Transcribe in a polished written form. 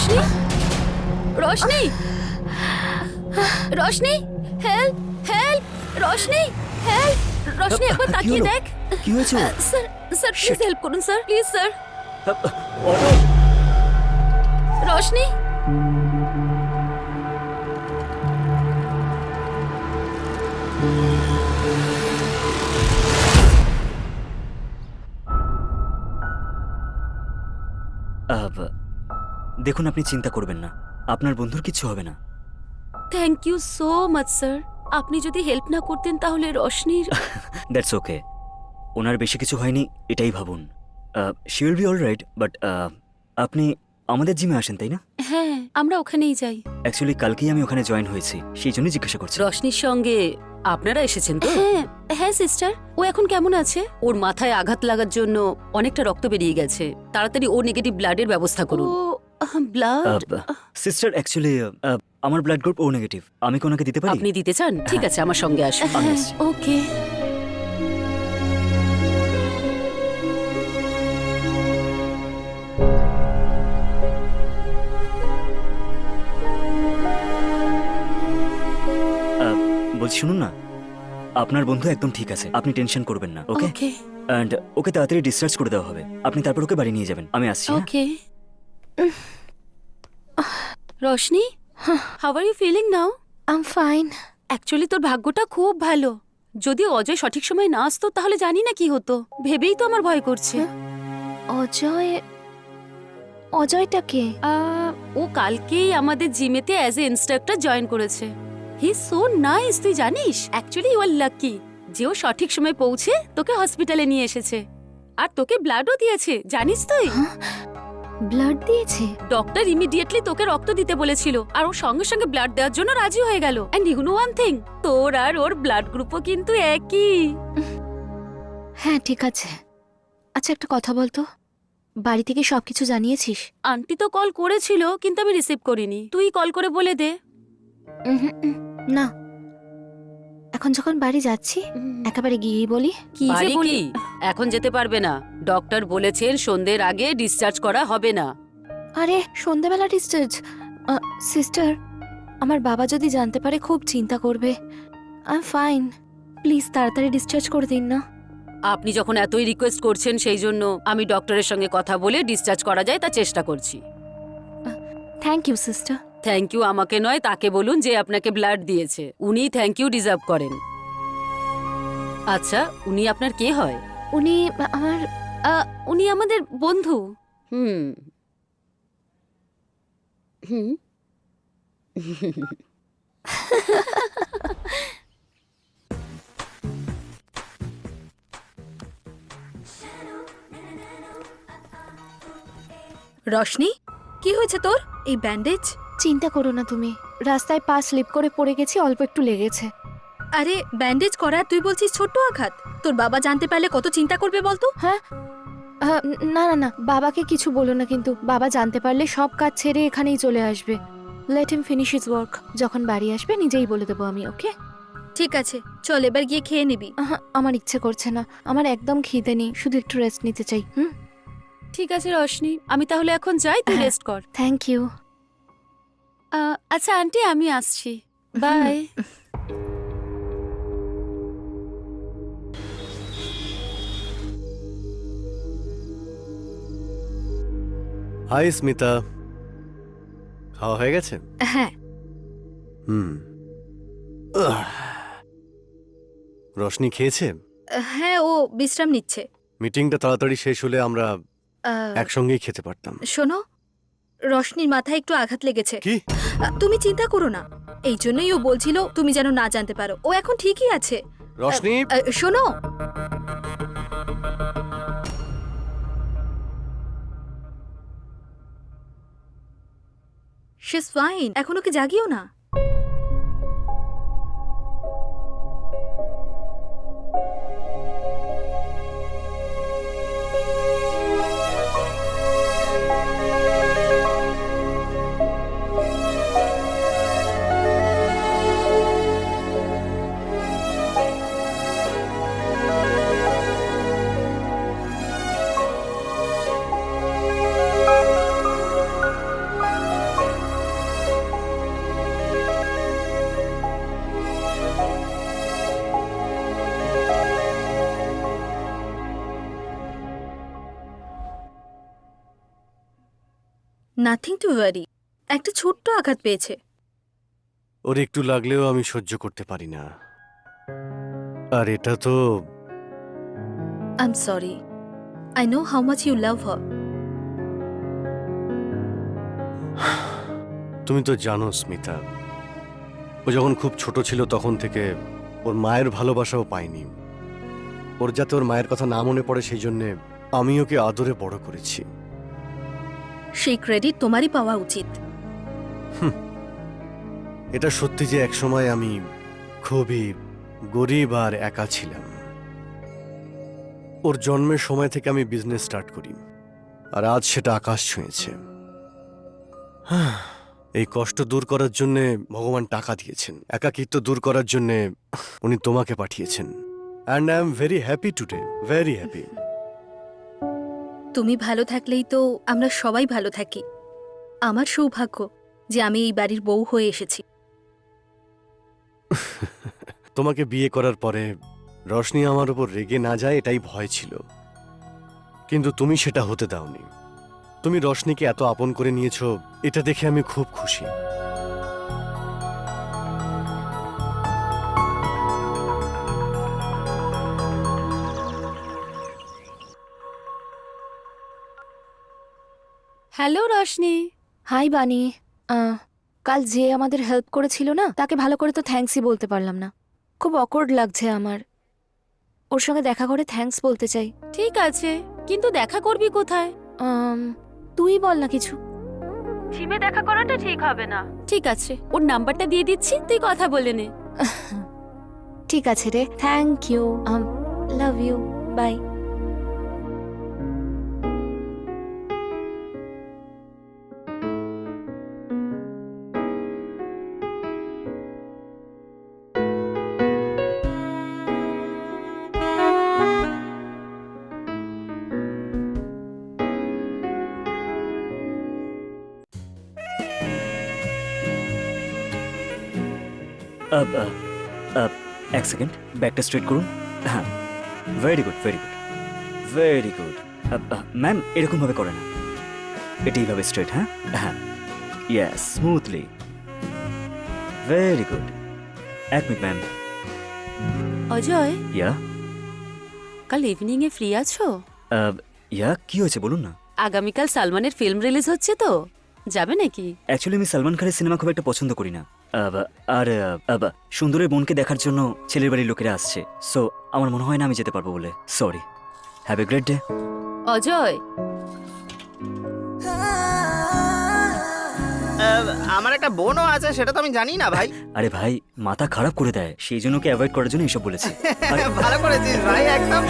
रोशनी रोशनी रोशनी help help रोशनी help रोशनी একবার তাকিয়ে দেখ কি হয়েছে স্যার স্যার প্লিজ হেল্প করুন স্যার প্লিজ স্যার অটো रोशनी দেখুন আপনি চিন্তা করবেন না আপনার বন্ধুর কিছু হবে না thank you so much sir আপনি যদি হেল্প না করতেন তাহলে রোশনির দ্যাটস ওকে ওনার বেশি কিছু হয়নি এটাই ভাবুন she will be alright but আপনি আমাদের জিমে আসেন তাই না হ্যাঁ আমরা ওখানেই যাই অ্যাকচুয়ালি কালকেই আমি ওখানে জয়েন হয়েছি সেই জন্যই জিজ্ঞাসা করছি রোশনির সঙ্গে আপনারা এসেছেন তো হ্যাঁ হ্যাঁ সিস্টার ও এখন কেমন আছে ওর মাথায় আঘাত লাগার জন্য অনেকটা রক্ত বেরিয়ে গেছে তাড়াতাড়ি ও নেগেটিভ ব্লাডের ব্যবস্থা করুন ব্লাড সিস্টার অ্যাকচুয়ালি আমার ব্লাড গ্রুপ ও নেগেটিভ আমি কি ওনাকে দিতে পারি আপনি দিতে চান ঠিক আছে আমার সঙ্গে আসুন আমি আসছি। ওকে বলছি শুনুন না আপনার বন্ধু একদম ঠিক আছে আপনি টেনশন করবেন না ওকে ওকে এন্ড ওকে তাড়াতাড়ি ডিসচার্জ করে দেওয়া হবে আপনি তারপর ওকে বাড়ি নিয়ে যাবেন আমি আসছি হ্যাঁ? Okay Roshni how are you feeling now I am fine. Actually তোর ভাগ্যটা খুব ভালো যদি অজয় সঠিক সময় না আসতো তাহলে জানি না কি হতো ভেবেই তো আমার ভয় করছে অজয়, অজয়টা কে? ও কালকেই আমাদের জিমেতে অ্যাজ এ ইনস্ট্রাক্টর জয়েন করেছে হি সো নাইস তুই জানিস অ্যাকচুয়ালি ইউ আর লাকি যে ও সঠিক সময় পৌঁছে তোকে হসপিটালে নিয়ে এসেছে আর তোকে ব্লাডও দিয়েছে জানিস তুই ব্লাড দিয়েছে? ডক্টর ইমিডিয়েটলি তোকে রক্ত দিতে বলেছিল আর ও সঙ্গে সঙ্গে ব্লাড দেওয়ার জন্য রাজি হয়ে গেল and you know one thing তোর আর ওর ব্লাড গ্রুপও কিন্তু একই হ্যাঁ ঠিক আছে। আচ্ছা একটা কথা বলতো, বাড়ি থেকে সবকিছু জানিয়েছিস? আন্টি তো কল করেছিল কিন্তু আমি রিসিভ করিনি তুই কল করে বলে দে না, এখন যখন বাড়ি যাচ্ছি একেবারে গিয়েই বলি। কি যে বলি এখন যেতে পারবে না ডক্টর বলেছেন সন্ধ্যের আগে ডিসচার্জ করা হবে না আরে সন্ধ্যাবেলা ডিসচার্জ? সিস্টার, আমার বাবা যদি জানতে পারে খুব চিন্তা করবে। আই এম ফাইন, প্লিজ তাড়াতাড়ি ডিসচার্জ করে দিন না। আপনি যখন এতই রিকোয়েস্ট করছেন সেই জন্য আমি ডক্টরের সঙ্গে কথা বলে ডিসচার্জ করা যায় তা চেষ্টা করছি thank you sister. Thank you আমাকে নয় তাকে বলুন যে আপনাকে ব্লাড দিয়েছে উনি থ্যাংক ইউ ডিজার্ভ করেন আচ্ছা উনি আপনার কে হয় উনি আমার উনি আমাদের বন্ধু হুম হুম রশনি কি হয়েছে তোর? এই ব্যান্ডেজ? চিন্তা করো না তুমি, রাস্তায় পা স্লিপ করে পড়ে গেছি, অল্প একটু লেগেছে। আরে ব্যান্ডেজ করার তুই বলছিস ছোট্ট আঘাত, তোর বাবা জানতে পারলে কত চিন্তা করবে বলতো? হ্যাঁ না না না, বাবাকে কিছু বলো না, কিন্তু বাবা জানতে পারলে সব কাজ ছেড়ে এখানেই চলে আসবে। Let him finish his work, যখন বাড়ি আসবে নিজেই বলে দেবো আমি, ওকে? ঠিক আছে চল এবার গিয়ে খেয়ে নিবি। আমার ইচ্ছে করছে না, আমার একদম খিদে নেই, শুধু একটু রেস্ট নিতে চাই। ঠিক আছে রশনি আমি তাহলে এখন যাই তুই রেস্ট কর থ্যাংক ইউ। আচ্ছা আন্টি আমি আসছি বাই হাই স্মিতা, খাওয়া হয়ে গেছে? হ্যাঁ হুম। রশনি খেয়েছে? হ্যাঁ ও বিশ্রাম নিচ্ছে। মিটিংটা তাড়াতাড়ি শেষ হলে আমরা আহ, একসঙ্গেই খেতে পারতাম। শোনো, রশনির মাথায় একটু আঘাত লেগেছে। কি? তুমি চিন্তা করো না, এই জন্যই ও বলছিল তুমি যেন না জানতে পারো, ও এখন ঠিকই আছে। রশনি, শোনো, শি ইজ ফাইন, এখন ওকে জাগিও না। নাথিং টু ওয়ারি, একটা ছোট্ট আঘাত পেয়েছে। ওর একটু লাগলেও আমি সহ্য করতে পারি না। আর এটা তো I am sorry, I know how much you love her. তুমি তো জানো স্মিতা, ও যখন খুব ছোট ছিল তখন থেকে ওর মায়ের ভালোবাসাও পায়নি। ওর যাতে ওর মায়ের কথা না মনে পড়ে সেই জন্যে আমি ওকে আদরে বড় করেছি। সেই ক্রেডিট তোমারই পাওয়া উচিত। এটা সত্যি যে একসময় আমি খুবই গরিব আর একা ছিলাম। ওর জন্মের সময় থেকে আমি বিজনেস স্টার্ট করি, আর আজ সেটা আকাশ ছুঁয়েছে। এই কষ্ট দূর করার জন্য ভগবান টাকা দিয়েছেন, একাকিত্ব দূর করার জন্য উনি তোমাকে পাঠিয়েছেন। And I am very happy today, very happy. তুমি ভালো থাকলেই তো আমরা সবাই ভালো থাকি। আমার সৌভাগ্য যে আমি এই বাড়ির বউ হয়ে এসেছি। তোমাকে বিয়ে করার পরে রশনি আমার উপর রেগে না যায় এটাই ভয় ছিল, কিন্তু তুমি সেটা হতে দাওনি। তুমি রশনিকে এত আপন করে নিয়েছো, এটা দেখে আমি খুব খুশি। হ্যালো রশনি। হাই বানি। কাল যে আমাদের হেল্প করেছিল না, তাকে ভালো করে তো থ্যাঙ্কসই বলতে পারলাম না। খুব অকওয়ার্ড লাগছে আমার। ওর সঙ্গে দেখা করে থ্যাঙ্কস বলতে চাই। ঠিক আছে, কিন্তু দেখা করবি কোথায়? তুই বল না কিছু। জিমে দেখা করাটা ঠিক হবে না। ঠিক আছে, ওর নাম্বারটা দিয়ে দিচ্ছি, তুই কথা বলে নে। ঠিক আছে রে, thank you, love you, bye. এক সেকেন্ড, ব্যাকটা স্ট্রেট করুন। হ্যাঁ, very good, very good, very good. Ma'am, এরকমভাবে করে না, এটা এইভাবে স্ট্রেট। হ্যাঁ হ্যাঁ, ইয়েস, স্মুথলি, ভেরি গুড। এক মিনিট ম্যাম। অজয়, ইয়া কাল ইভিনিং এ ফ্রি আছো? ইয়া কি হয়েছে বলুন না। আগামীকাল সালমানের ফিল্ম রিলিজ হচ্ছে তো, যাবে নাকি? অ্যাকচুয়ালি আমি সালমান খানের সিনেমা খুব একটা পছন্দ করি না। আর সুন্দরের বোনকে দেখার জন্য ছেলের বাড়ির লোকেরা আসছে, সো আমার মনে হয় না আমি যেতে পারবো বলে। Sorry, have a great day. Ajay, আমার একটা বোনও আছে, সেটা তো আমি জানি না ভাই। আরে ভাই, মাথা খারাপ করে দেয়, সেই জন্য ওকে অ্যাভয়েড করার জন্য এসব বলেছি। ভালো করেছিস ভাই, একদম।